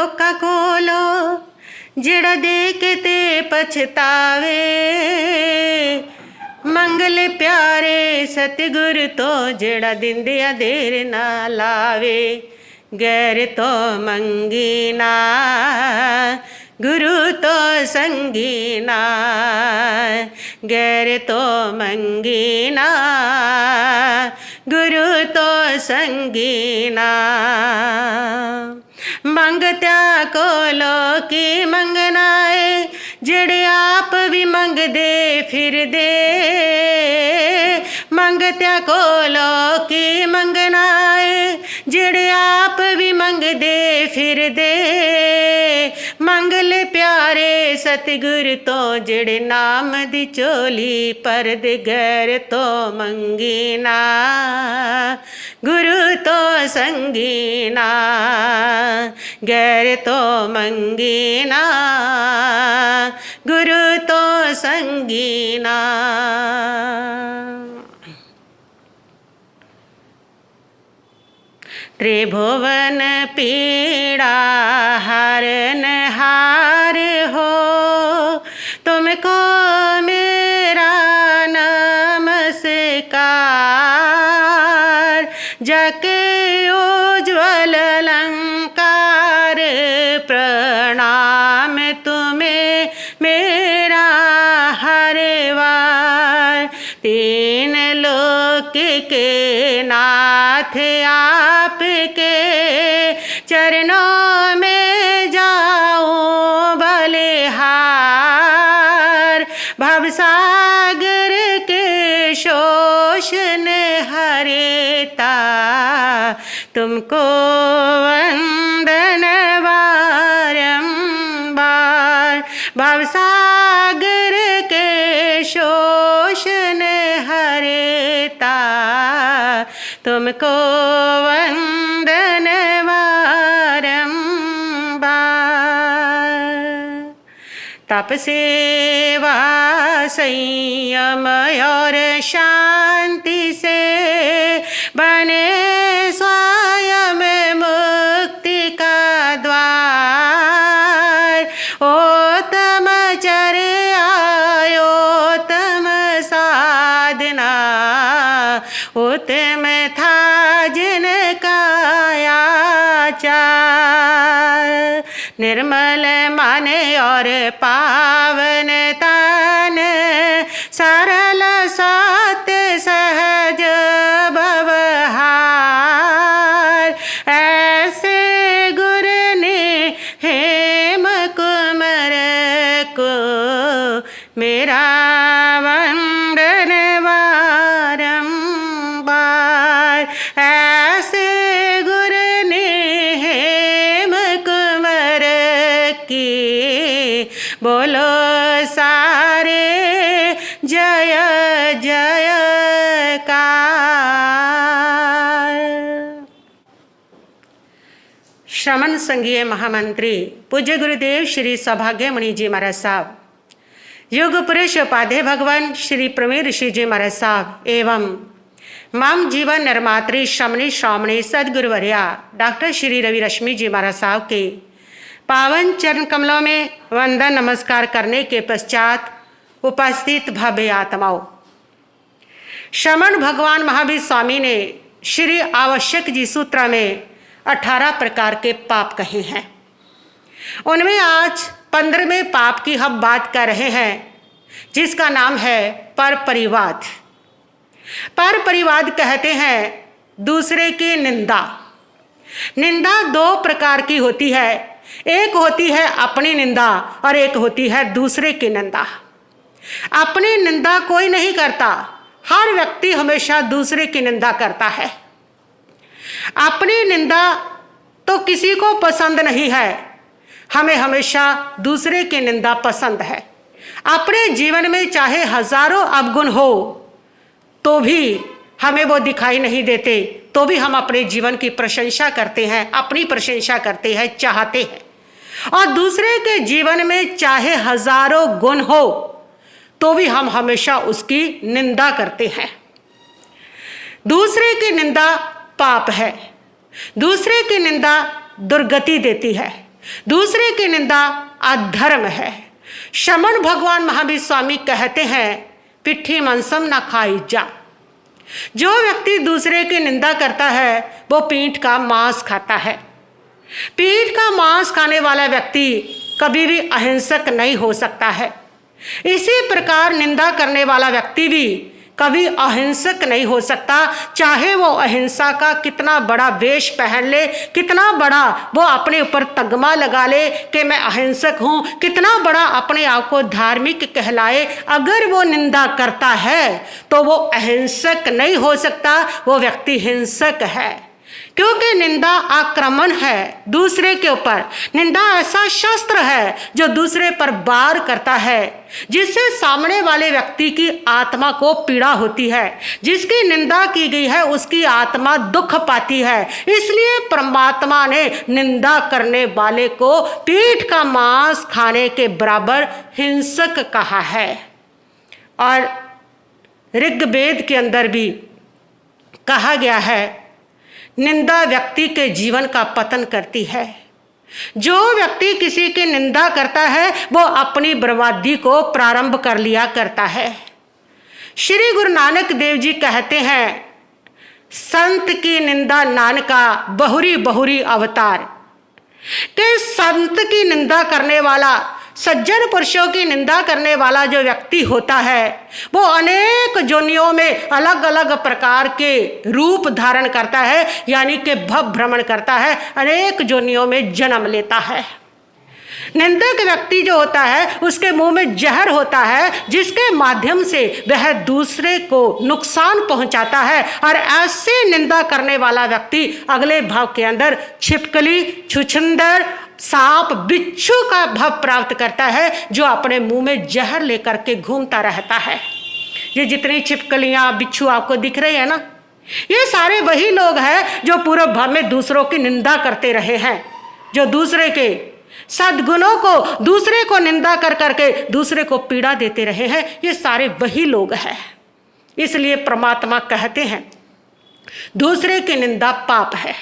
लोका कोलो जेड़ा देख ते पछतावे। मंगल प्यारे सतगुर तो जेड़ा दिंदिया देर ना लावे। गैर तो मंगी ना गुरु तो संगी ना। गैर तो मंगी ना गुरु तो संगी ना। मंगत्या कोलो की मंगनाए जेड़े आप भी मंग दे फिर दे। मंगत्या कोलो की मंगनाए जेड़े आप भी मंग दे फिर दे। मंगल प्यारे सतगुर तो जेड़े नाम दी चोली पर दे। गैर तो मंगी ना गुरु तो संगी ना। गैर तो मंगी ना गुरु तो संगी ना। त्रिभुवन पीड़ा हरन हार हो। तुमको मेरा नमस्कार। जके उज्ज्वल अलंकार प्रणाम तुम्हें मेरा हर बार। तीन लोक के नाथ आपके चरणों में जाऊं बलिहार। भवसागर के शोषण हरेता तुमको वंदन बारंबार। भवसागर के शोषण हरेता तुमको वंदन बारंबार। तप सेवा संयम और शांति से बने स्वयं मुक्ति का द्वार। उत्तम चर्या उत्तम साधना उत्तम था जिनका आचार। निर्मल मन और पावन तन सरल सत्य सहज व्यवहार। ऐसे गुरु ने हेम कुमर को मेरा वंदन बारंबार। ऐसे गुरु ने हेम कुमर की बोलो सारे जय जयकार। श्रमण संघीय महामंत्री पूज्य गुरुदेव श्री सौभाग्य मुनि जी महाराज साहब, युग पुरुष उपाध्याय भगवान श्री प्रवीण ऋषि जी महाराज साहब एवं मम जीवन निर्मात्री श्रमणी श्रावणी सदगुरुवर्या डॉक्टर श्री रवि रश्मि जी महाराज साहब के पावन चरण कमलों में वंदन नमस्कार करने के पश्चात उपस्थित भव्य आत्माओं, श्रमण भगवान महावीर स्वामी ने श्री आवश्यक जी सूत्र में 18 प्रकार के पाप कहे हैं। उनमें आज 15वें पाप की हम बात कर रहे हैं, जिसका नाम है पर परिवाद। पर परिवाद कहते हैं दूसरे की निंदा। निंदा 2 प्रकार की होती है, एक होती है अपनी निंदा और एक होती है दूसरे की निंदा। अपनी निंदा कोई नहीं करता, हर व्यक्ति हमेशा दूसरे की निंदा करता है। अपनी निंदा तो किसी को पसंद नहीं है, हमें हमेशा दूसरे की निंदा पसंद है। अपने जीवन में चाहे हजारों अवगुण हो तो भी हमें वो दिखाई नहीं देते, तो भी हम अपने जीवन की प्रशंसा करते हैं, अपनी प्रशंसा करते हैं, चाहते हैं। और दूसरे के जीवन में चाहे हजारों गुण हो तो भी हम हमेशा उसकी निंदा करते हैं। दूसरे की निंदा पाप है, दूसरे की निंदा दुर्गति देती है, दूसरे की निंदा अधर्म है। श्रमण भगवान महावीर स्वामी कहते हैं, पिट्ठी मांसम ना खाई जा। जो व्यक्ति दूसरे की निंदा करता है वो पीठ का मांस खाता है। पीठ का मांस खाने वाला व्यक्ति कभी भी अहिंसक नहीं हो सकता है। इसी प्रकार निंदा करने वाला व्यक्ति भी कभी अहिंसक नहीं हो सकता, चाहे वो अहिंसा का कितना बड़ा वेश पहन ले, कितना बड़ा वो अपने ऊपर तगमा लगा ले कि मैं अहिंसक हूँ, कितना बड़ा अपने आप को धार्मिक कहलाए, अगर वो निंदा करता है तो वो अहिंसक नहीं हो सकता, वो व्यक्ति हिंसक है। क्योंकि निंदा आक्रमण है दूसरे के ऊपर। निंदा ऐसा शस्त्र है जो दूसरे पर वार करता है, जिससे सामने वाले व्यक्ति की आत्मा को पीड़ा होती है। जिसकी निंदा की गई है उसकी आत्मा दुख पाती है। इसलिए परमात्मा ने निंदा करने वाले को पीठ का मांस खाने के बराबर हिंसक कहा है। और ऋग्वेद के अंदर भी कहा गया है, निंदा व्यक्ति के जीवन का पतन करती है। जो व्यक्ति किसी की निंदा करता है वो अपनी बर्बादी को प्रारंभ कर लिया करता है। श्री गुरु नानक देव जी कहते हैं, संत की निंदा नानका बहुरी बहुरी अवतार। कि संत की निंदा करने वाला, सज्जन पुरुषों की निंदा करने वाला जो व्यक्ति होता है वो अनेक योनियों में अलग अलग प्रकार के रूप धारण करता है, यानी कि भव भ्रमण करता है, अनेक योनियों में जन्म लेता है। निंदक व्यक्ति जो होता है उसके मुंह में जहर होता है, जिसके माध्यम से वह दूसरे को नुकसान पहुंचाता है। और ऐसे निंदा करने वाला व्यक्ति अगले भाव के अंदर छिपकली, छुछुंदर, सांप, बिच्छू का भाव प्राप्त करता है, जो अपने मुंह में जहर लेकर के घूमता रहता है। ये जितनी छिपकलियां, बिच्छू आपको दिख रहे हैं ना, ये सारे वही लोग हैं जो पूरे भाव में दूसरों की निंदा करते रहे हैं, जो दूसरे के सद्गुणों को, दूसरे को निंदा कर करके दूसरे को पीड़ा देते रहे हैं। ये सारे वही लोग हैं। इसलिए परमात्मा कहते हैं, दूसरे की निंदा पाप है।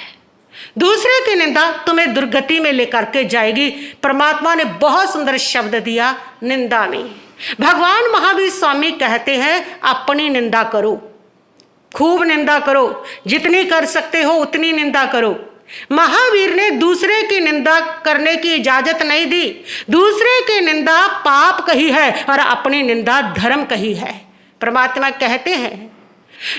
दूसरे की निंदा तुम्हें दुर्गति में लेकर के जाएगी। परमात्मा ने बहुत सुंदर शब्द दिया निंदा में। भगवान महावीर स्वामी कहते हैं, अपनी निंदा करो, खूब निंदा करो, जितनी कर सकते हो उतनी निंदा करो। महावीर ने दूसरे की निंदा करने की इजाजत नहीं दी। दूसरे की निंदा पाप कही है और अपनी निंदा धर्म कही है। परमात्मा कहते हैं,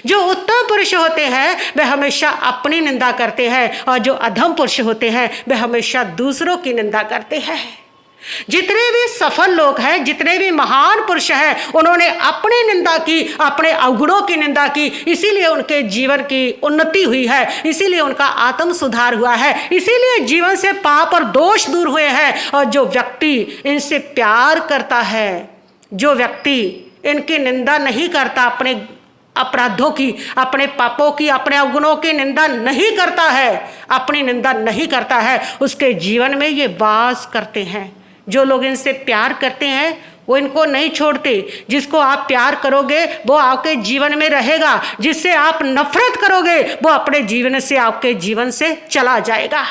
जो उत्तम पुरुष होते हैं वे हमेशा अपनी निंदा करते हैं, और जो अधम पुरुष होते हैं वे हमेशा दूसरों की निंदा करते हैं। जितने भी सफल लोग हैं, जितने भी महान पुरुष हैं, उन्होंने अपनी निंदा की, अपने अवगुणों की निंदा की, इसीलिए उनके जीवन की उन्नति हुई है, इसीलिए उनका आत्म सुधार हुआ है, इसीलिए जीवन से पाप और दोष दूर हुए हैं। और जो व्यक्ति इनसे प्यार करता है, जो व्यक्ति इनकी निंदा नहीं करता, अपने अपराधों की, अपने पापों की, अपने अवगुणों की निंदा नहीं करता है, अपनी निंदा नहीं करता है, उसके जीवन में ये वास करते हैं। जो लोग इनसे प्यार करते हैं वो इनको नहीं छोड़ते। जिसको आप प्यार करोगे वो आपके जीवन में रहेगा, जिससे आप नफरत करोगे वो अपने जीवन से, आपके जीवन से चला जाएगा।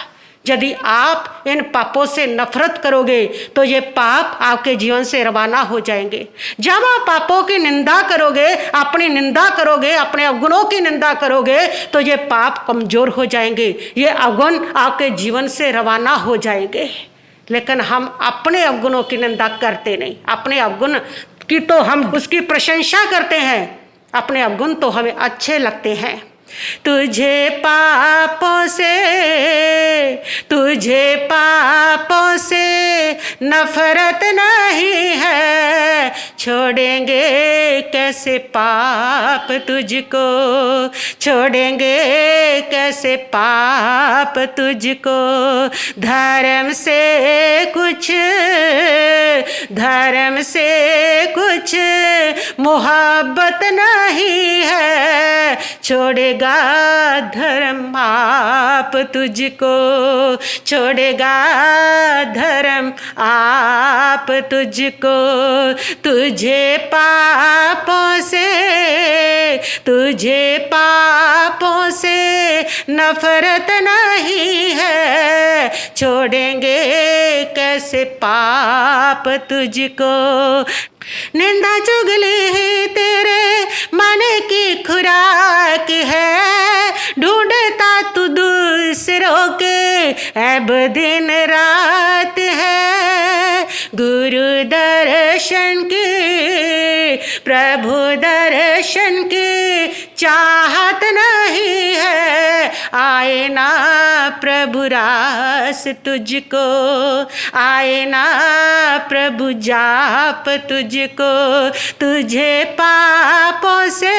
यदि आप इन पापों से नफरत करोगे तो ये पाप आपके जीवन से रवाना हो जाएंगे। जब आप पापों की निंदा करोगे, अपनी निंदा करोगे, अपने अवगुणों की निंदा करोगे, तो ये पाप कमजोर हो जाएंगे, ये अवगुण आपके जीवन से रवाना हो जाएंगे। लेकिन हम अपने अवगुणों की निंदा करते नहीं। अपने अवगुण की तो हम उसकी प्रशंसा करते हैं, अपने अवगुण तो हमें अच्छे लगते हैं। तुझे पापों से नफरत नहीं है, छोड़ेंगे कैसे पाप तुझको, छोड़ेंगे कैसे पाप तुझको। धर्म से कुछ मोहब्बत नहीं है, छोड़ेगा धर्म आप तुझको, छोड़ेगा धर्म आप तुझको। तुझे पापों से नफरत नहीं है, छोड़ेंगे कैसे पाप तुझको। निंदा चुगली ही तेरे मन की खुराक है, ढूंढता तू दूसरों के अब दिन रात है। गुरु दर्शन की, प्रभु दर्शन की चाहत नहीं है, आए ना प्रभु रास तुझको, आए ना प्रभु जाप तुझको। तुझे पापों से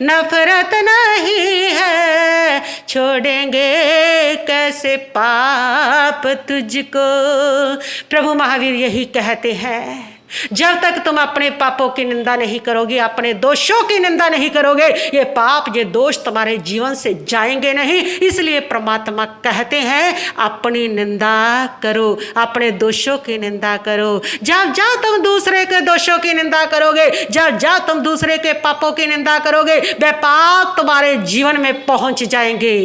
नफरत नहीं है, छोड़ेंगे कैसे पाप तुझको। प्रभु महावीर यही कहते हैं, जब तक तुम अपने पापों की निंदा नहीं करोगे, अपने दोषों की निंदा नहीं करोगे, ये पाप, ये दोष तुम्हारे जीवन से जाएंगे नहीं। इसलिए परमात्मा कहते हैं अपनी निंदा करो, अपने दोषों की निंदा करो। जब जब तुम दूसरे के दोषों की निंदा करोगे, जब जब तुम दूसरे के पापों की निंदा करोगे, वे पाप तुम्हारे जीवन में पहुंच जाएंगे।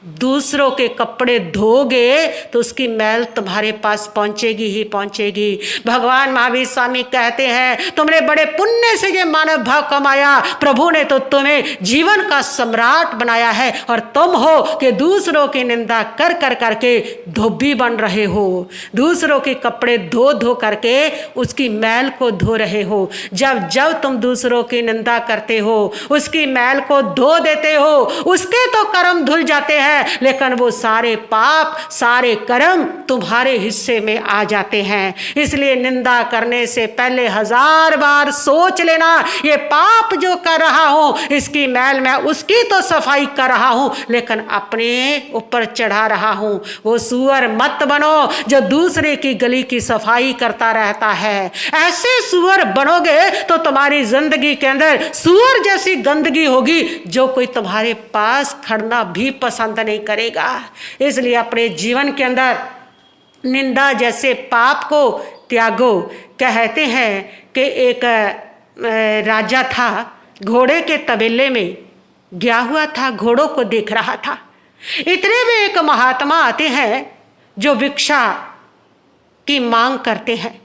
दूसरों के कपड़े धोगे तो उसकी मैल तुम्हारे पास पहुंचेगी ही पहुंचेगी। भगवान महावीर स्वामी कहते हैं, तुमने बड़े पुण्य से ये मानव भाव कमाया, प्रभु ने तो तुम्हें जीवन का सम्राट बनाया है, और तुम हो कि दूसरों की निंदा कर कर करके धोबी बन रहे हो, दूसरों के कपड़े धो धो करके उसकी मैल को धो रहे हो। जब जब तुम दूसरों की निंदा करते हो, उसकी मैल को धो देते हो, उसके तो कर्म धुल जाते हैं, लेकिन वो सारे पाप, सारे कर्म तुम्हारे हिस्से में आ जाते हैं। इसलिए निंदा करने से पहले 1000 बार सोच लेना, ये पाप जो कर रहा हूं, इसकी मैल मैं उसकी तो सफाई कर रहा हूं, लेकिन अपने ऊपर चढ़ा रहा हूं। वो सूअर मत बनो जो दूसरे की गली की सफाई करता रहता है। ऐसे सूअर बनोगे तो तुम्हारी जिंदगी के अंदर सूअर जैसी गंदगी होगी, जो कोई तुम्हारे पास खड़ना भी पसंद नहीं करेगा। इसलिए अपने जीवन के अंदर निंदा जैसे पाप को त्यागो। कहते हैं कि एक राजा था, घोड़े के तबेले में गया हुआ था, घोड़ों को देख रहा था। इतने में एक महात्मा आते हैं जो भिक्षा की मांग करते हैं।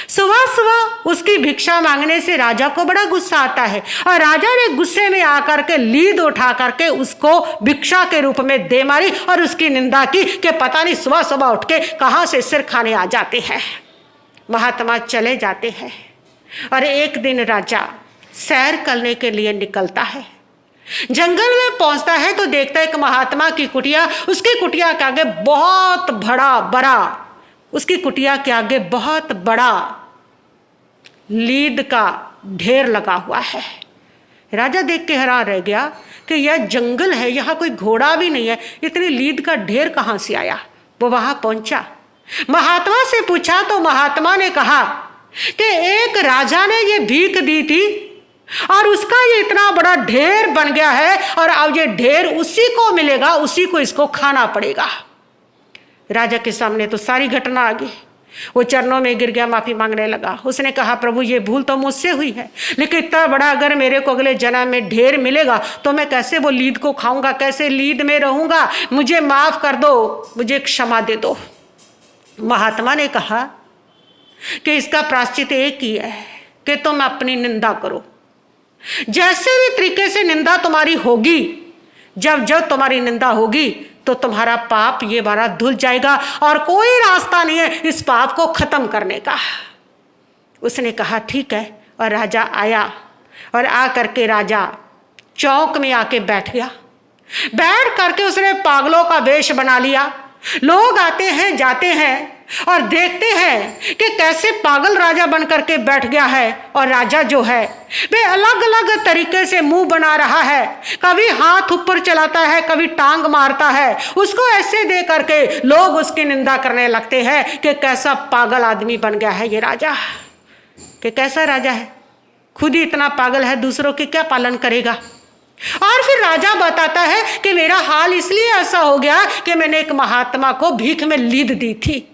सुबह सुबह उसकी भिक्षा मांगने से राजा को बड़ा गुस्सा आता है, और राजा ने गुस्से में आकर के लीद उठा करके उसको भिक्षा के रूप में दे मारी और उसकी निंदा की कि पता नहीं सुबह सुबह उठ के कहाँ से सिर खाने आ जाते हैं। महात्मा चले जाते हैं, और एक दिन राजा सैर करने के लिए निकलता है। जंगल में पहुंचता है तो देखता है कि महात्मा की कुटिया, उसकी कुटिया के आगे बहुत बड़ा उसकी कुटिया के आगे बहुत बड़ा लीद का ढेर लगा हुआ है। राजा देख के हैरान रह गया कि यह जंगल है, यहाँ कोई घोड़ा भी नहीं है, इतनी लीद का ढेर कहाँ से आया। वो वहां पहुंचा, महात्मा से पूछा तो महात्मा ने कहा कि एक राजा ने ये भीख दी थी और उसका ये इतना बड़ा ढेर बन गया है, और अब ये ढेर उसी को मिलेगा, उसी को इसको खाना पड़ेगा। राजा के सामने तो सारी घटना आ गई। वो चरणों में गिर गया, माफी मांगने लगा। उसने कहा, प्रभु ये भूल तो मुझसे हुई है, लेकिन इतना बड़ा अगर मेरे को अगले जन्म में ढेर मिलेगा तो मैं कैसे वो लीद को खाऊंगा, कैसे लीद में रहूंगा, मुझे माफ कर दो, मुझे क्षमा दे दो। महात्मा ने कहा कि इसका प्रायश्चित एक ही है कि तुम अपनी निंदा करो। जैसे भी तरीके से निंदा तुम्हारी होगी, जब जब तुम्हारी निंदा होगी तो तुम्हारा पाप ये बारा धुल जाएगा, और कोई रास्ता नहीं है इस पाप को खत्म करने का। उसने कहा ठीक है, और राजा आया, और आ करके राजा चौक में आके बैठ गया। बैठ करके उसने पागलों का वेश बना लिया। लोग आते हैं जाते हैं और देखते हैं कि कैसे पागल राजा बन करके बैठ गया है, और राजा जो है वे अलग अलग तरीके से मुंह बना रहा है, कभी हाथ ऊपर चलाता है, कभी टांग मारता है। उसको ऐसे दे करके लोग उसकी निंदा करने लगते हैं कि कैसा पागल आदमी बन गया है ये राजा, कि कैसा राजा है, खुद ही इतना पागल है, दूसरों के क्या पालन करेगा। और फिर राजा बताता है कि मेरा हाल इसलिए ऐसा हो गया कि मैंने एक महात्मा को भीख में लीद दी थी,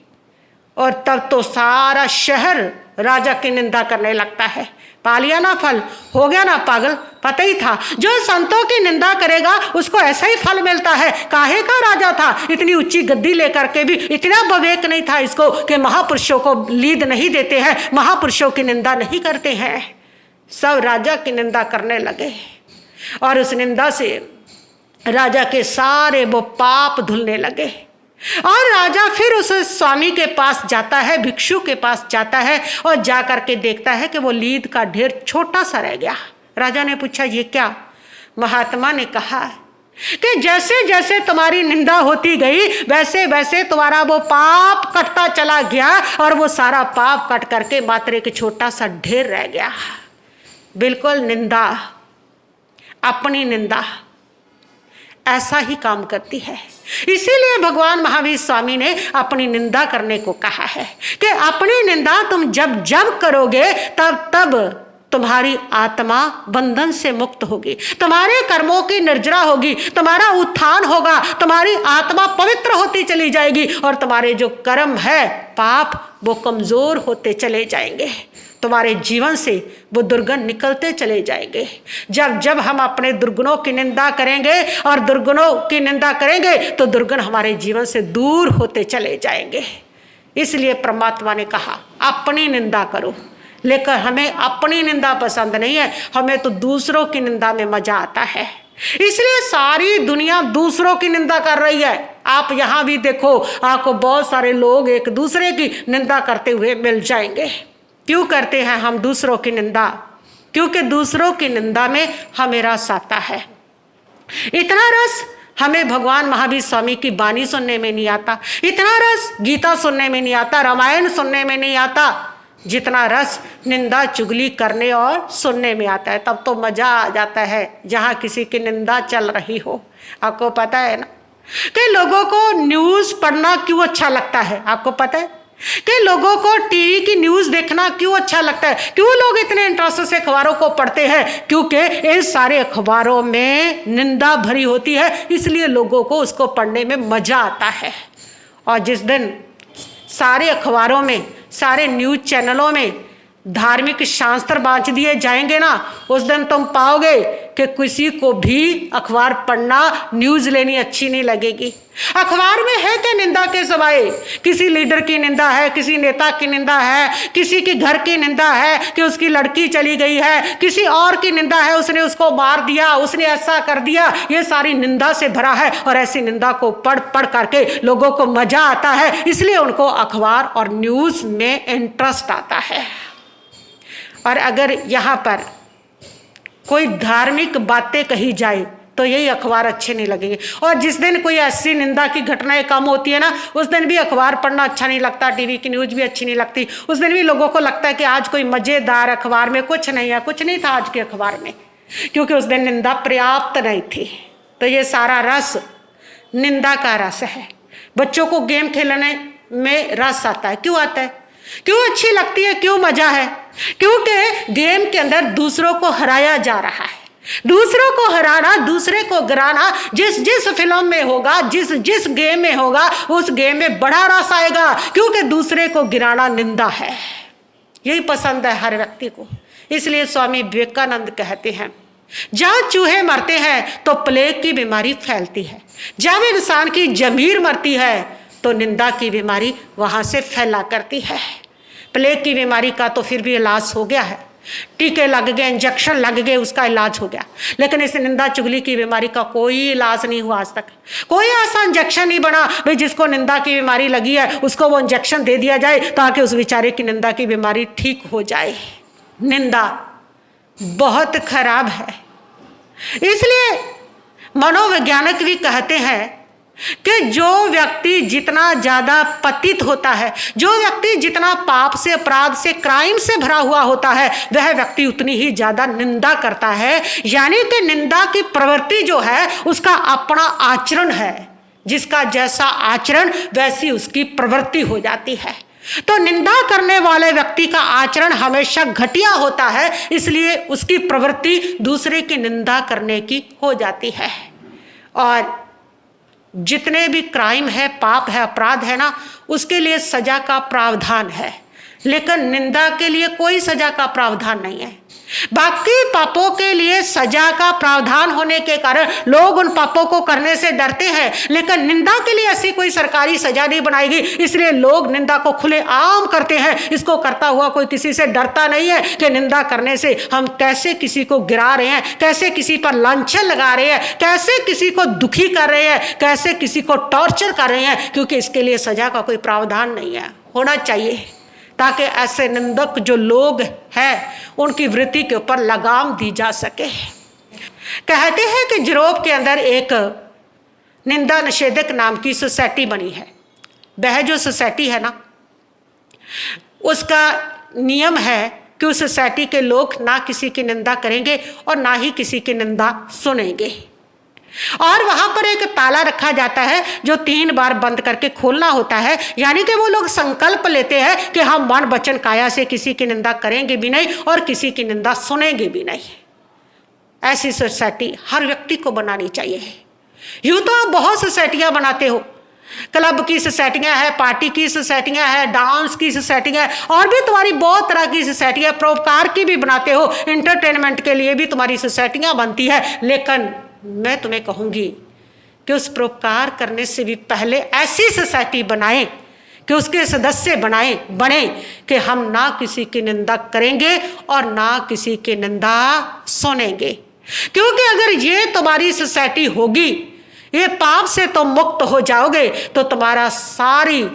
और तब तो सारा शहर राजा की निंदा करने लगता है। पा लिया ना फल, हो गया ना पागल, पता ही था जो संतों की निंदा करेगा उसको ऐसा ही फल मिलता है। काहे का राजा था, इतनी ऊंची गद्दी लेकर के भी इतना विवेक नहीं था इसको कि महापुरुषों को लीद नहीं देते हैं, महापुरुषों की निंदा नहीं करते हैं। सब राजा की निंदा करने लगे और उस निंदा से राजा के सारे वो पाप धुलने लगे। और राजा फिर उस स्वामी के पास जाता है, भिक्षु के पास जाता है और जा करके देखता है कि वो लीद का ढेर छोटा सा रह गया। राजा ने पूछा ये क्या? महात्मा ने कहा कि जैसे जैसे तुम्हारी निंदा होती गई वैसे वैसे तुम्हारा वो पाप कटता चला गया और वो सारा पाप कट करके मात्र एक छोटा सा ढेर रह गया। बिल्कुल निंदा, अपनी निंदा ऐसा ही काम करती है। इसीलिए भगवान महावीर स्वामी ने अपनी निंदा करने को कहा है कि अपनी निंदा तुम जब जब करोगे तब तब तुम्हारी आत्मा बंधन से मुक्त होगी, तुम्हारे कर्मों की निर्जरा होगी, तुम्हारा उत्थान होगा, तुम्हारी आत्मा पवित्र होती चली जाएगी और तुम्हारे जो कर्म है पाप वो कमजोर होते चले जाएंगे, तुम्हारे जीवन से वो दुर्गुण निकलते चले जाएंगे। जब जब हम अपने दुर्गुणों की निंदा करेंगे और दुर्गुणों की निंदा करेंगे तो दुर्गुण हमारे जीवन से दूर होते चले जाएंगे। इसलिए परमात्मा ने कहा अपनी निंदा करो, लेकिन हमें अपनी निंदा पसंद नहीं है, हमें तो दूसरों की निंदा में मजा आता है। इसलिए सारी दुनिया दूसरों की निंदा कर रही है। आप यहाँ भी देखो, आपको बहुत सारे लोग एक दूसरे की निंदा करते हुए मिल जाएंगे। क्यों करते हैं हम दूसरों की निंदा? क्योंकि दूसरों की निंदा में हमें रस आता है। इतना रस हमें भगवान महावीर स्वामी की वाणी सुनने में नहीं आता, इतना रस गीता सुनने में नहीं आता, रामायण सुनने में नहीं आता, जितना रस निंदा चुगली करने और सुनने में आता है। तब तो मजा आ जाता है जहाँ किसी की निंदा चल रही हो। आपको पता है ना कि लोगों को न्यूज़ पढ़ना क्यों अच्छा लगता है? आपको पता है कि लोगों को टीवी की न्यूज़ देखना क्यों अच्छा लगता है? क्यों लोग इतने इंटरेस्ट से अखबारों को पढ़ते हैं? क्योंकि इन सारे अखबारों में निंदा भरी होती है, इसलिए लोगों को उसको पढ़ने में मजा आता है। और जिस दिन सारे अखबारों में, सारे न्यूज़ चैनलों में धार्मिक शास्त्र बांट दिए जाएंगे ना, उस दिन तुम पाओगे कि किसी को भी अखबार पढ़ना, न्यूज़ लेनी अच्छी नहीं लगेगी। अखबार में है क्या निंदा के सिवाय? किसी लीडर की निंदा है, किसी नेता की निंदा है, किसी के घर की निंदा है कि उसकी लड़की चली गई है, किसी और की निंदा है उसने उसको मार दिया, उसने ऐसा कर दिया। ये सारी निंदा से भरा है और ऐसी निंदा को पढ़ पढ़ करके लोगों को मजा आता है, इसलिए उनको अखबार और न्यूज़ में इंटरेस्ट आता है। और अगर यहाँ पर कोई धार्मिक बातें कही जाए तो यही अखबार अच्छे नहीं लगेंगे। और जिस दिन कोई ऐसी निंदा की घटनाएं कम होती है ना, उस दिन भी अखबार पढ़ना अच्छा नहीं लगता, टीवी की न्यूज़ भी अच्छी नहीं लगती। उस दिन भी लोगों को लगता है कि आज कोई मज़ेदार अखबार में कुछ नहीं है, कुछ नहीं था आज के अखबार में, क्योंकि उस दिन निंदा पर्याप्त नहीं थी। तो ये सारा रस निंदा का रस है। बच्चों को गेम खेलने में रस आता है। क्यों आता है? क्यों अच्छी लगती है? क्यों मजा है? क्योंकि गेम के अंदर दूसरों को हराया जा रहा है। दूसरों को हराना, दूसरे को गिराना जिस जिस फिल्म में होगा, जिस जिस गेम में होगा, उस गेम में बड़ा रस आएगा, क्योंकि दूसरे को गिराना निंदा है। यही पसंद है हर व्यक्ति को। इसलिए स्वामी विवेकानंद कहते हैं, जहाँ चूहे मरते हैं तो प्लेग की बीमारी फैलती है, जब इंसान की जमीर मरती है तो निंदा की बीमारी वहाँ से फैला करती है। प्लेग की बीमारी का तो फिर भी इलाज हो गया है, टीके लग गए, इंजेक्शन लग गए, उसका इलाज हो गया। लेकिन इस निंदा चुगली की बीमारी का कोई इलाज नहीं हुआ आज तक। कोई ऐसा इंजेक्शन नहीं बना भाई जिसको निंदा की बीमारी लगी है उसको वो इंजेक्शन दे दिया जाए ताकि उस बेचारे की निंदा की बीमारी ठीक हो जाए। निंदा बहुत खराब है। इसलिए मनोवैज्ञानिक भी कहते हैं कि जो व्यक्ति जितना ज़्यादा पतित होता है, जो व्यक्ति जितना पाप से, अपराध से, क्राइम से भरा हुआ होता है, वह व्यक्ति उतनी ही ज़्यादा निंदा करता है। यानी कि निंदा की प्रवृत्ति जो है उसका अपना आचरण है, जिसका जैसा आचरण वैसी उसकी प्रवृत्ति हो जाती है। तो निंदा करने वाले व्यक्ति का आचरण हमेशा घटिया होता है, इसलिए उसकी प्रवृत्ति दूसरे की निंदा करने की हो जाती है। और जितने भी क्राइम है, पाप है, अपराध है ना, उसके लिए सजा का प्रावधान है। लेकिन निंदा के लिए कोई सजा का प्रावधान नहीं है। बाकी पापों के लिए सजा का प्रावधान होने के कारण लोग उन पापों को करने से डरते हैं, लेकिन निंदा के लिए ऐसी कोई सरकारी सजा नहीं बनाएगी, इसलिए लोग निंदा को खुले आम करते हैं। इसको करता हुआ कोई किसी से डरता नहीं है कि निंदा करने से हम कैसे किसी को गिरा रहे हैं, कैसे किसी पर लांछन लगा रहे हैं, कैसे किसी को दुखी कर रहे हैं, कैसे किसी को टॉर्चर कर रहे हैं, क्योंकि इसके लिए सजा का कोई प्रावधान नहीं है। होना चाहिए ताकि ऐसे निंदक जो लोग हैं उनकी वृत्ति के ऊपर लगाम दी जा सके। कहते हैं कि यूरोप के अंदर एक निंदा निषेधक नाम की सोसाइटी बनी है। वह जो सोसाइटी है ना, उसका नियम है कि उस सोसाइटी के लोग ना किसी की निंदा करेंगे और ना ही किसी की निंदा सुनेंगे। और वहां पर एक ताला रखा जाता है जो 3 बार बंद करके खोलना होता है, यानी कि वो लोग संकल्प लेते हैं कि हम मन वचन काया से किसी की निंदा करेंगे भी नहीं और किसी की निंदा सुनेंगे भी नहीं। ऐसी सोसाइटी हर व्यक्ति को बनानी चाहिए। यूं तो आप बहुत सोसाइटियां बनाते हो, क्लब की सोसाइटियां हैं, पार्टी की सोसाइटियां हैं, डांस की सोसाइटियां हैं, और भी तुम्हारी बहुत तरह की सोसाइटियां, परोपकार की भी बनाते हो, एंटरटेनमेंट के लिए भी तुम्हारी सोसाइटियां बनती है। लेकिन मैं तुम्हें कहूंगी कि उस परोपकार करने से भी पहले ऐसी सोसाइटी बनाएं कि उसके सदस्य बने कि हम ना किसी की निंदा करेंगे और ना किसी की निंदा सुनेंगे। क्योंकि अगर ये तुम्हारी सोसाइटी होगी, ये पाप से तुम मुक्त हो जाओगे, तो तुम्हारा सारी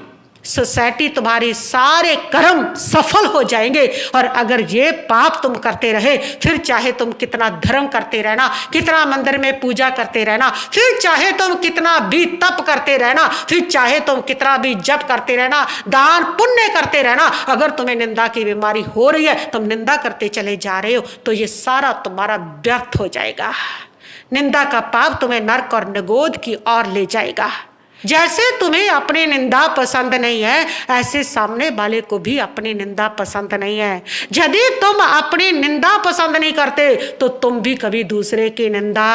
सोसाइटी, तुम्हारे सारे कर्म सफल हो जाएंगे। और अगर ये पाप तुम करते रहे, फिर चाहे तुम कितना धर्म करते रहना, कितना मंदिर में पूजा करते रहना, फिर चाहे तुम कितना भी तप करते रहना, फिर चाहे तुम कितना भी जप करते रहना, दान पुण्य करते रहना, अगर तुम्हें निंदा की बीमारी हो रही है, तुम निंदा करते चले जा रहे हो, तो ये सारा तुम्हारा व्यर्थ हो जाएगा। निंदा का पाप तुम्हें नरक और निगोद की ओर ले जाएगा। जैसे तुम्हें अपनी निंदा पसंद नहीं है, ऐसे सामने वाले को भी अपनी निंदा पसंद नहीं है। यदि तुम अपनी निंदा पसंद नहीं करते तो तुम भी कभी दूसरे की निंदा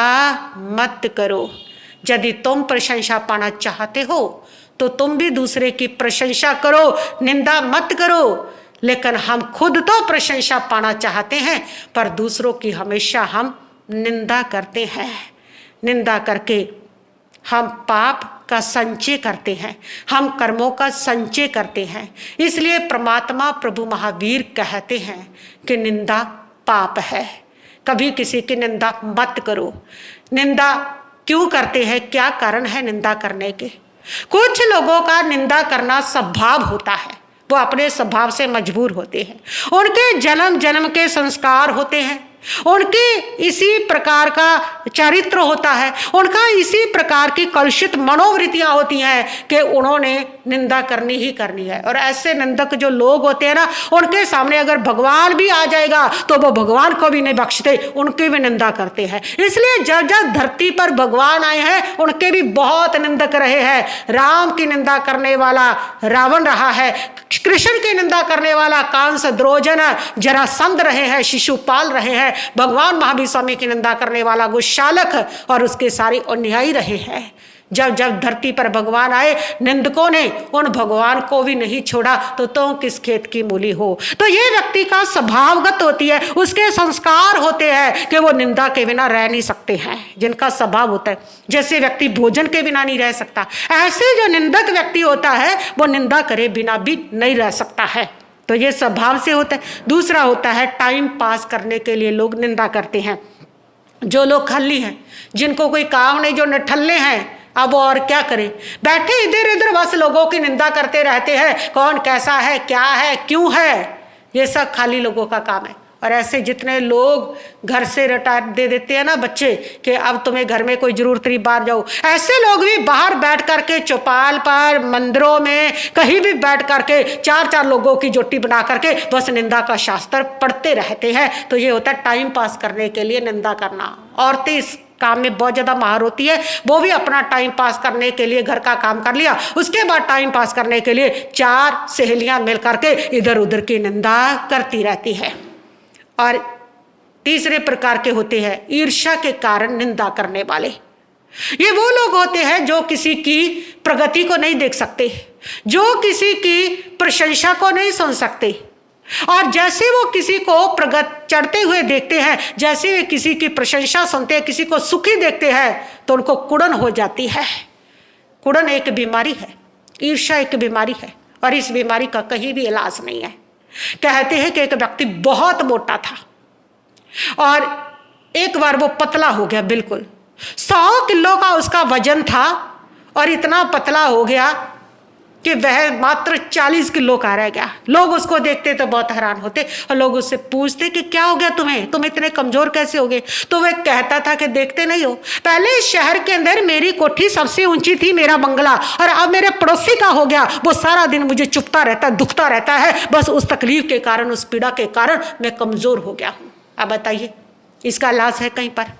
मत करो। यदि तुम प्रशंसा पाना चाहते हो तो तुम भी दूसरे की प्रशंसा करो, निंदा मत करो। लेकिन हम खुद तो प्रशंसा पाना चाहते हैं, पर दूसरों की हमेशा हम निंदा करते हैं। निंदा करके हम पाप का संचय करते हैं, हम कर्मों का संचय करते हैं। इसलिए परमात्मा प्रभु महावीर कहते हैं कि निंदा पाप है, कभी किसी की निंदा मत करो। निंदा क्यों करते हैं, क्या कारण है निंदा करने के? कुछ लोगों का निंदा करना स्वभाव होता है, वो अपने स्वभाव से मजबूर होते हैं, उनके जन्म जन्म के संस्कार होते हैं, उनके इसी प्रकार का चरित्र होता है, उनका इसी प्रकार की कलुषित मनोवृत्तियां होती हैं कि उन्होंने निंदा करनी ही करनी है। और ऐसे निंदक जो लोग होते हैं ना, उनके सामने अगर भगवान भी आ जाएगा तो वो भगवान को भी नहीं बख्शते, उनकी भी निंदा करते हैं। इसलिए जब जब धरती पर भगवान आए हैं, उनके भी बहुत निंदक रहे हैं। राम की निंदा करने वाला रावण रहा है, कृष्ण की निंदा करने वाला कांस, द्रोजन, जरासंध रहे हैं, शिशुपाल रहे हैं, भगवान महावीर स्वामी की निंदा करने वाला गोशालक और उसके सारे अनुयायी रहे हैं। जब जब धरती पर भगवान आए, निंदकों ने उन भगवान को भी नहीं छोड़ा, तो तुम किस खेत की मूली हो। तो ये व्यक्ति का स्वभावगत होती है, उसके संस्कार होते हैं कि वो निंदा के बिना रह नहीं सकते हैं। जिनका स्वभाव होता है, जैसे व्यक्ति भोजन के बिना नहीं रह सकता, ऐसे जो निंदक व्यक्ति होता है वो निंदा करे बिना भी नहीं रह सकता है। तो ये स्वभाव से होता है। दूसरा होता है टाइम पास करने के लिए लोग निंदा करते हैं। जो लोग खल्ली हैं, जिनको कोई काम नहीं, जो निठल्ले हैं, अब और क्या करें, बैठे इधर उधर बस लोगों की निंदा करते रहते हैं, कौन कैसा है, क्या है, क्यों है, ये सब खाली लोगों का काम है। और ऐसे जितने लोग घर से रटा दे देते हैं ना बच्चे कि अब तुम्हें घर में कोई जरूरत नहीं, बाहर जाओ, ऐसे लोग भी बाहर बैठ करके चौपाल पर, मंदिरों में, कहीं भी बैठ करके 4-4 लोगों की जोटी बना करके बस निंदा का शास्त्र पढ़ते रहते हैं। तो ये होता है टाइम पास करने के लिए निंदा करना। औरतें इस काम में बहुत ज़्यादा माहिर होती है, वो भी अपना टाइम पास करने के लिए घर का काम कर लिया, उसके बाद टाइम पास करने के लिए 4 सहेलियां मिल करके इधर उधर की निंदा करती रहती है। और तीसरे प्रकार के होते हैं ईर्ष्या के कारण निंदा करने वाले। ये वो लोग होते हैं जो किसी की प्रगति को नहीं देख सकते, जो किसी की प्रशंसा को नहीं सुन सकते, और जैसे वो किसी को प्रगति चढ़ते हुए देखते हैं, जैसे वे किसी की प्रशंसा सुनते हैं, किसी को सुखी देखते हैं, तो उनको कुड़न हो जाती है। कुड़न एक बीमारी है, ईर्ष्या एक बीमारी है, और इस बीमारी का कहीं भी इलाज नहीं है। कहते हैं कि एक व्यक्ति बहुत मोटा था और एक बार वो पतला हो गया, बिल्कुल 100 किलो का उसका वजन था, और इतना पतला हो गया कि वह मात्र 40 किलो का रह गया। लोग उसको देखते तो बहुत हैरान होते, और लोग उससे पूछते कि क्या हो गया तुम्हें, तुम इतने कमजोर कैसे हो गए? तो वह कहता था कि देखते नहीं हो, पहले शहर के अंदर मेरी कोठी सबसे ऊंची थी, मेरा बंगला, और अब मेरे पड़ोसी का हो गया, वो सारा दिन मुझे चुपता रहता, दुखता रहता है, बस उस तकलीफ के कारण, उस पीड़ा के कारण मैं कमजोर हो गया हूँ। अब बताइए, इसका इलाज है कहीं पर?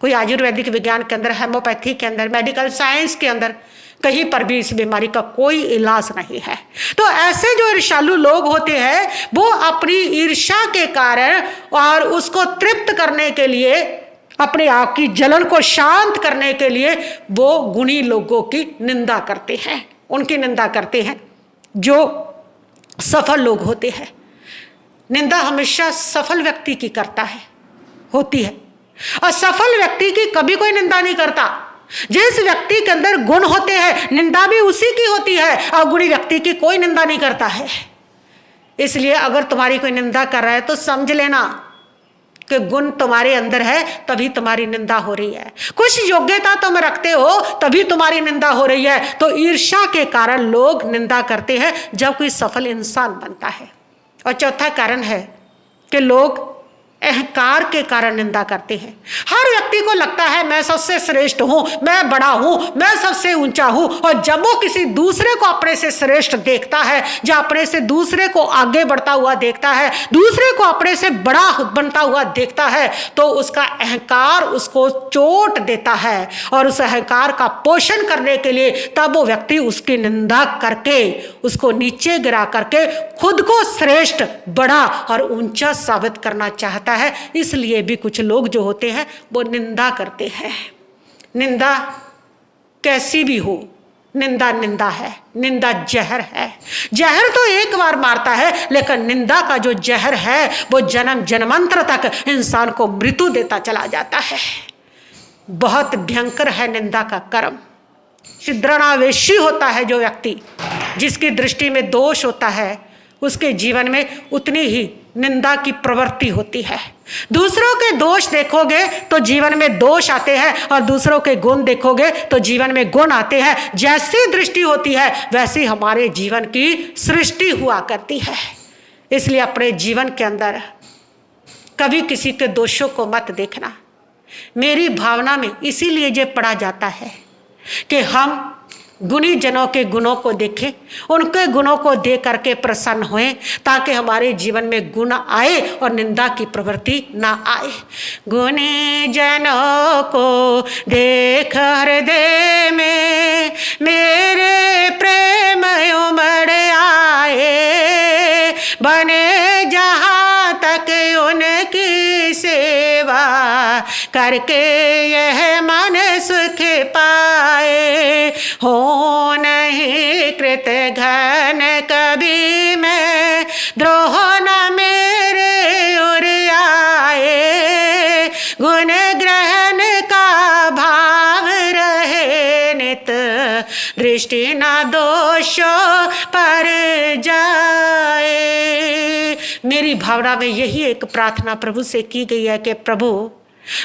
कोई आयुर्वेदिक विज्ञान के अंदर, हेमोपैथी के अंदर, मेडिकल साइंस के अंदर कहीं पर भी इस बीमारी का कोई इलाज नहीं है। तो ऐसे जो ईर्ष्यालु लोग होते हैं, वो अपनी ईर्ष्या के कारण और उसको तृप्त करने के लिए, अपने आप की जलन को शांत करने के लिए, वो गुणी लोगों की निंदा करते हैं, उनकी निंदा करते हैं जो सफल लोग होते हैं। निंदा हमेशा सफल व्यक्ति की करता है, होती है, और सफल व्यक्ति की कभी कोई निंदा नहीं करता। जिस व्यक्ति के अंदर गुण होते हैं, निंदा भी उसी की होती है, और गुणी व्यक्ति की कोई निंदा नहीं करता है। इसलिए अगर तुम्हारी कोई निंदा कर रहा है तो समझ लेना कि गुण तुम्हारे अंदर है, तभी तुम्हारी निंदा हो रही है। कुछ योग्यता तुम रखते हो, तभी तुम्हारी निंदा हो रही है। तो ईर्ष्या के कारण लोग निंदा करते हैं जब कोई सफल इंसान बनता है। और चौथा कारण है कि लोग अहंकार के कारण निंदा करते हैं। हर व्यक्ति को लगता है मैं सबसे श्रेष्ठ हूं, मैं बड़ा हूं, मैं सबसे ऊंचा हूं, और जब वो किसी दूसरे को अपने से श्रेष्ठ देखता है, जब अपने से दूसरे को आगे बढ़ता हुआ देखता है, दूसरे को अपने से बड़ा बनता हुआ देखता है, तो उसका अहंकार उसको चोट देता है, और उस अहंकार का पोषण करने के लिए तब वो व्यक्ति उसकी निंदा करके, उसको नीचे गिरा करके खुद को श्रेष्ठ, बड़ा और ऊंचा साबित करना चाहता है। इसलिए भी कुछ लोग जो होते हैं वो निंदा करते हैं। निंदा कैसी भी हो, निंदा निंदा है, निंदा जहर है। जहर तो एक बार मारता है, लेकिन निंदा का जो जहर है वो जन्म जन्मांतर तक इंसान को मृत्यु देता चला जाता है। बहुत भयंकर है निंदा का कर्म। छिद्रणावेशी होता है जो व्यक्ति, जिसकी दृष्टि में दोष होता है, उसके जीवन में उतनी ही निंदा की प्रवृत्ति होती है। दूसरों के दोष देखोगे तो जीवन में दोष आते हैं, और दूसरों के गुण देखोगे तो जीवन में गुण आते हैं। जैसी दृष्टि होती है वैसी हमारे जीवन की सृष्टि हुआ करती है। इसलिए अपने जीवन के अंदर कभी किसी के दोषों को मत देखना। मेरी भावना में इसीलिए ये पढ़ा जाता है कि हम गुणी जनों के गुणों को देखें, उनके गुणों को देख करके प्रसन्न होएं, ताकि हमारे जीवन में गुण आए और निंदा की प्रवृत्ति ना आए। गुणी जनों को देख हृदय में मेरे प्रेम उमड़ आए, बने जहाँ तक उनकी सेवा करके यह मन सुख पाए। हो नहीं कृत घन कभी मैं, द्रोह न मेरे उर आए, गुण ग्रहण का भाव रहे नित, दृष्टि न दोषों पर जाए। मेरी भावना में यही एक प्रार्थना प्रभु से की गई है कि प्रभु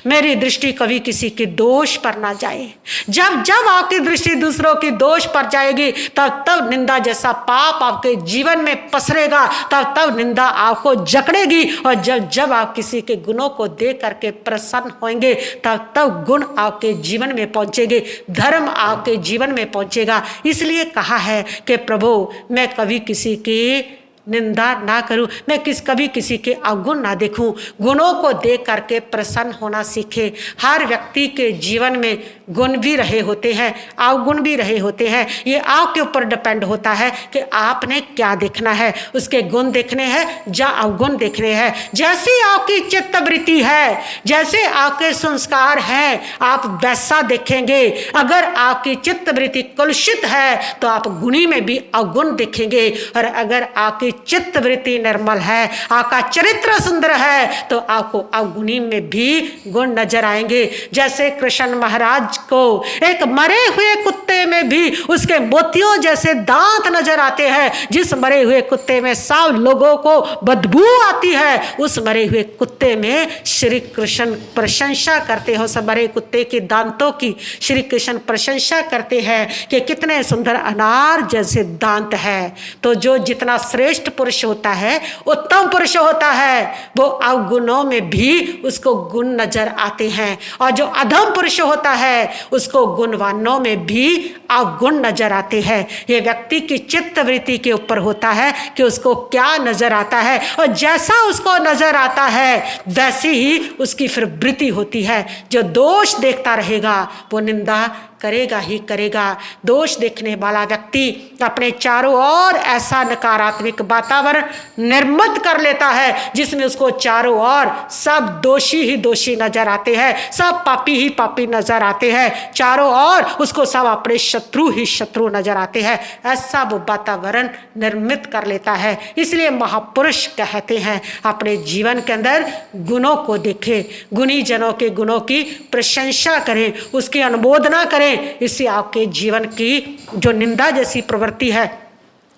मेरी दृष्टि कभी किसी के दोष पर ना जाए। जब जब आपकी दृष्टि दूसरों की दोष पर जाएगी, तब तब निंदा जैसा पाप आपके जीवन में पसरेगा, तब तब निंदा आपको जकड़ेगी। और जब जब आप किसी के गुणों को देख करके प्रसन्न होंगे, तब तब गुण आपके जीवन में पहुंचेंगे, धर्म आपके जीवन में पहुंचेगा। इसलिए कहा है कि प्रभु मैं कभी किसी की निंदा ना करूं, मैं कभी किसी के अवगुण ना देखूं, गुणों को देख करके प्रसन्न होना सीखे। हर व्यक्ति के जीवन में गुण भी रहे होते हैं, अवगुण भी रहे होते हैं। ये आपके ऊपर डिपेंड होता है कि आपने क्या देखना है, उसके गुण देखने हैं या अवगुण देखने हैं। जैसी आपकी चित्तवृत्ति है, जैसे आपके संस्कार हैं, आप वैसा देखेंगे। अगर आपकी चित्तवृत्ति कलुषित है तो आप गुणी में भी अवगुण देखेंगे, और अगर आपकी चित्तवृत्ति निर्मल है, आपका चरित्र सुंदर है, तो आपको अवगुणी में भी गुण नजर आएंगे। जैसे कृष्ण महाराज को एक मरे हुए कुत्ते में भी उसके मोतियों जैसे दांत नजर आते हैं। जिस मरे हुए कुत्ते में सब लोगों को बदबू आती है, उस मरे हुए कुत्ते में श्री कृष्ण प्रशंसा करते हो। सब मरे कुत्ते के दांतों की श्री कृष्ण प्रशंसा करते हैं कि कितने सुंदर अनार जैसे दांत है। तो जो जितना श्रेष्ठ पुरुष होता है, उत्तम पुरुष होता है, वो अवगुणों में भी उसको गुण नजर आते हैं, और जो अधम पुरुष होता है उसको गुणवानों में भी अवगुण नजर आते हैं। ये व्यक्ति की चित्तवृत्ति के ऊपर होता है कि उसको क्या नजर आता है, और जैसा उसको नजर आता है वैसी ही उसकी फिर वृत्ति होती है। जो दोष देखता रहेगा वो निंदा करेगा ही करेगा। दोष देखने वाला व्यक्ति अपने चारों ओर ऐसा नकारात्मक वातावरण निर्मित कर लेता है जिसमें उसको चारों ओर सब दोषी ही दोषी नजर आते हैं, सब पापी ही पापी नजर आते हैं, चारों ओर उसको सब अपने शत्रु ही शत्रु नजर आते हैं। ऐसा वो वातावरण निर्मित कर लेता है। इसलिए महापुरुष कहते हैं अपने जीवन के अंदर गुणों को देखें, गुणी जनों के गुणों की प्रशंसा करें, उसकी अनुमोदना करें। इससे आपके जीवन की जो निंदा जैसी प्रवृत्ति है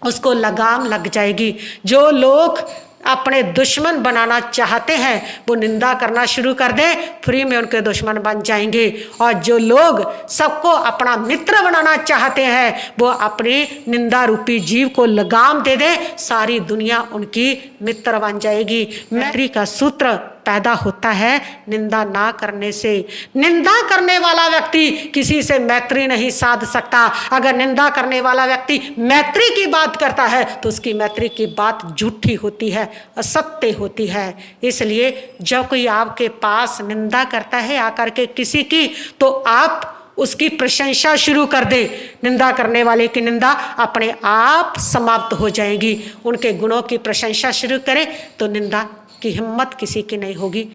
उसको लगाम लग जाएगी। जो लोग अपने दुश्मन बनाना चाहते हैं वो निंदा करना शुरू कर दें, फ्री में उनके दुश्मन बन जाएंगे। और जो लोग सबको अपना मित्र बनाना चाहते हैं वो अपनी निंदा रूपी जीव को लगाम दे दें, सारी दुनिया उनकी मित्र बन जाएगी। मैत्री का सूत्र पैदा होता है निंदा ना करने से। निंदा करने वाला व्यक्ति किसी से मैत्री नहीं साध सकता। अगर निंदा करने वाला व्यक्ति मैत्री की बात करता है तो उसकी मैत्री की बात झूठी होती है, असत्य होती है। इसलिए जब कोई आपके पास निंदा करता है आकर के किसी की, तो आप उसकी प्रशंसा शुरू कर दे। निंदा करने वाले की निंदा अपने आप समाप्त हो जाएगी। उनके गुणों की प्रशंसा शुरू करें तो निंदा की हिम्मत किसी की नहीं होगी।